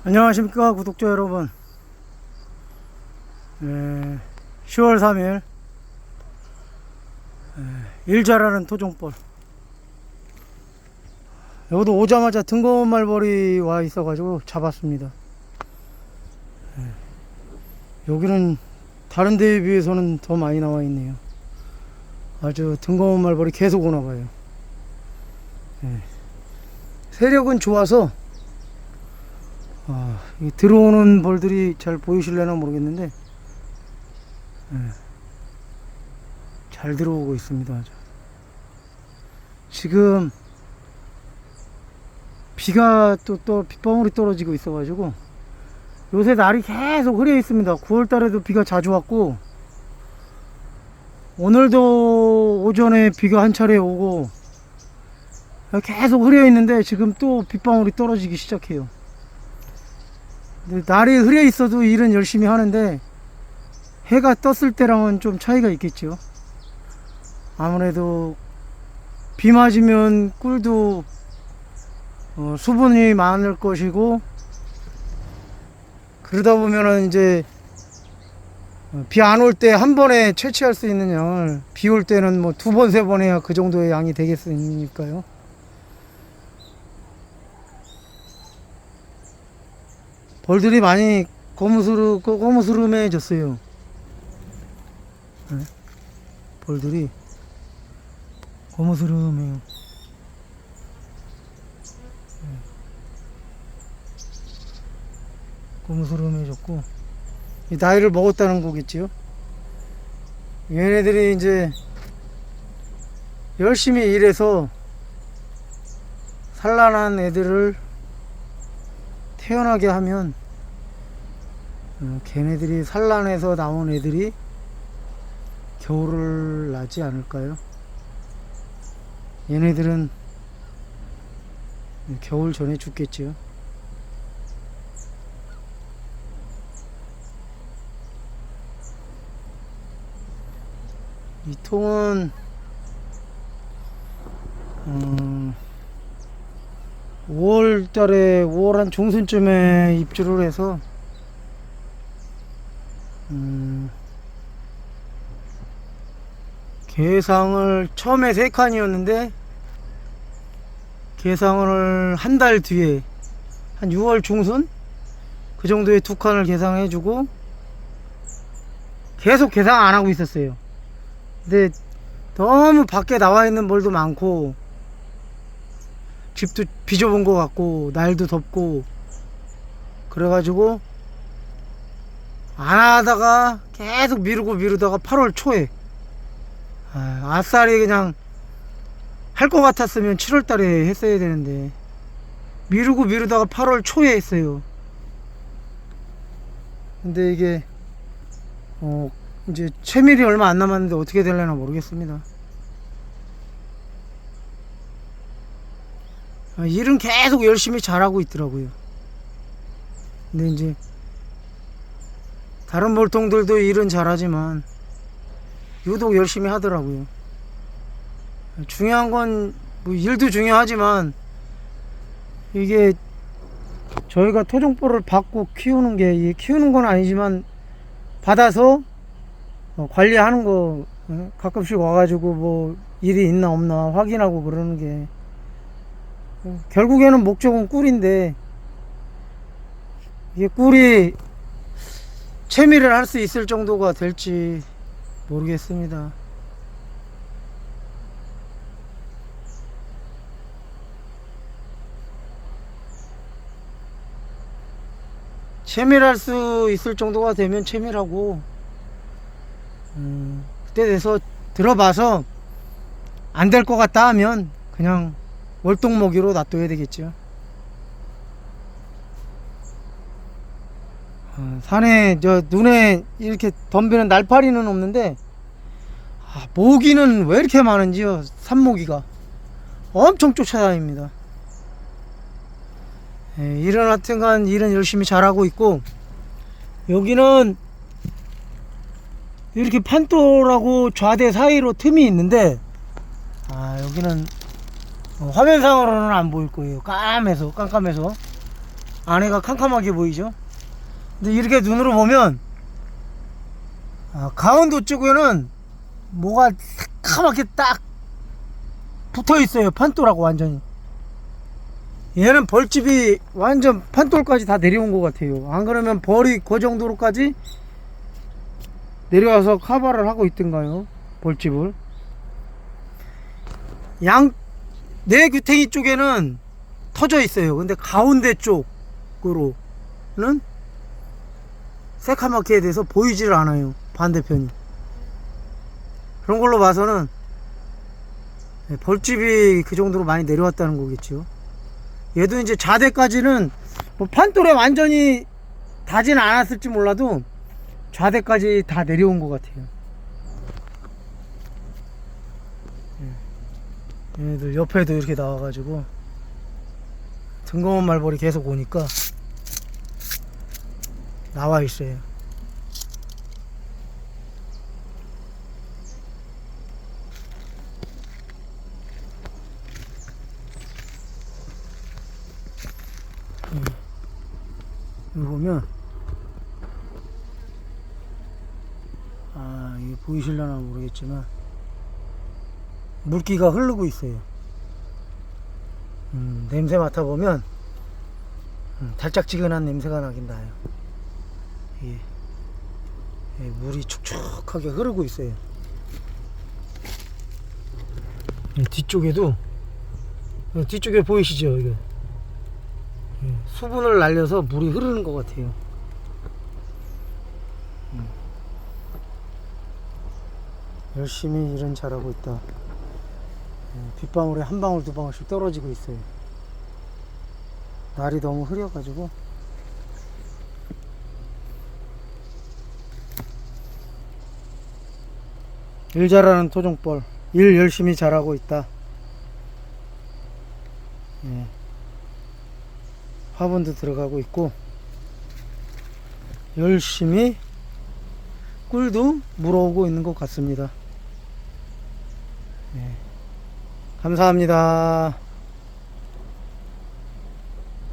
안녕하십니까 구독자 여러분. 10월 3일 일 잘하는 토종벌. 여기도 오자마자 등검 말벌이 와 있어 가지고 잡았습니다. 여기는 다른 데에 비해서는 더 많이 나와 있네요. 아주 등검 말벌이 계속 오나 봐요. 세력은 좋아서 이 들어오는 벌들이 잘 보이실려나 모르겠는데 잘 들어오고 있습니다. 아주. 지금 비가 또 빗방울이 떨어지고 있어 가지고 요새 날이 계속 흐려 있습니다. 9월 달에도 비가 자주 왔고 오늘도 오전에 비가 한 차례 오고 계속 흐려 있는데 지금 또 빗방울이 떨어지기 시작해요. 날이 흐려 있어도 일은 열심히 하는데 해가 떴을 때랑은 좀 차이가 있겠죠. 아무래도 비 맞으면 꿀도 수분이 많을 것이고, 그러다 보면은 이제 비 안 올 때 한 번에 채취할 수 있는 양을 비 올 때는 뭐 2번 3번 해야 그 정도의 양이 되겠으니까요. 벌들이 많이 거무스름해졌어요. 벌들이 거무스름해요. 거무스름해졌고 나이를 먹었다는 거겠지요. 얘네들이 이제 열심히 일해서 산란한 애들을 태어나게 하면 걔네들이 산란해서 나온 애들이 겨울을 나지 않을까요? 얘네들은 겨울 전에 죽겠지요. 이 통은 5월 한 중순쯤에 입주를 해서 개상을 처음에 3칸이었는데 개상을 한 달 뒤에 한 6월 중순 그 정도에 2칸을 개상해주고 계속 개상 안 하고 있었어요. 근데 너무 밖에 나와 있는 벌도 많고 집도 비좁은 것 같고 날도 덥고 그래가지고 안 하다가 계속 미루다가 8월 초에 아싸리 그냥 할 것 같았으면 7월 달에 했어야 되는데 미루다가 8월 초에 했어요. 근데 이게 이제 채밀이 얼마 안 남았는데 어떻게 될려나 모르겠습니다. 일은 계속 열심히 잘하고 있더라고요. 근데 이제 다른 벌통들도 일은 잘하지만 유독 열심히 하더라고요. 중요한 건 뭐 일도 중요하지만 이게 저희가 토종벌을 받고 키우는 게 키우는 건 아니지만 받아서 관리하는 거 가끔씩 와가지고 뭐 일이 있나 없나 확인하고 그러는 게 결국에는 목적은 꿀인데 이게 꿀이 채미를 할 수 있을 정도가 될지 모르겠습니다. 채밀할 수 있을 정도가 되면 채밀하고 그때 돼서 들어봐서 안 될 것 같다 하면 그냥 월동먹이로 놔둬야 되겠죠. 산에 눈에 이렇게 덤비는 날파리는 없는데 모기는 왜 이렇게 많은지요. 산모기가 엄청 쫓아다닙니다. 일은 하여튼간 일은 열심히 잘하고 있고, 여기는 이렇게 판돌하고 좌대 사이로 틈이 있는데 여기는 화면상으로는 안 보일 거예요. 깜깜해서 안에가 캄캄하게 보이죠. 근데 이렇게 눈으로 보면 강원도 쪽에는 뭐가 새카맣게 딱 붙어 있어요. 판돌하고 완전히. 얘는 벌집이 완전 판돌까지 다 내려온 것 같아요. 안 그러면 벌이 그 정도로까지 내려와서 커버를 하고 있던가요, 벌집을. 내 규탱이 쪽에는 터져 있어요. 근데 가운데 쪽으로는 새카맣게 돼서 보이지를 않아요, 반대편이. 그런 걸로 봐서는 벌집이 그 정도로 많이 내려왔다는 거겠죠. 얘도 이제 좌대까지는 뭐 판돌에 완전히 닿지는 않았을지 몰라도 좌대까지 다 내려온 것 같아요. 얘들 옆에도 이렇게 나와가지고 등검은 말벌이 계속 오니까 나와 있어요. 여기 보면 이게 보이실려나 모르겠지만 물기가 흐르고 있어요. 냄새 맡아보면 달짝지근한 냄새가 나긴 나요. 물이 촉촉하게 흐르고 있어요. 뒤쪽에도, 뒤쪽에 보이시죠? 이거 수분을 날려서 물이 흐르는 것 같아요. 열심히 일은 잘하고 있다. 빗방울에 한 방울 두 방울씩 떨어지고 있어요. 날이 너무 흐려가지고. 일 잘하는 토종벌, 일 열심히 잘하고 있다. 화분도 들어가고 있고 열심히 꿀도 물어오고 있는 것 같습니다. 감사합니다.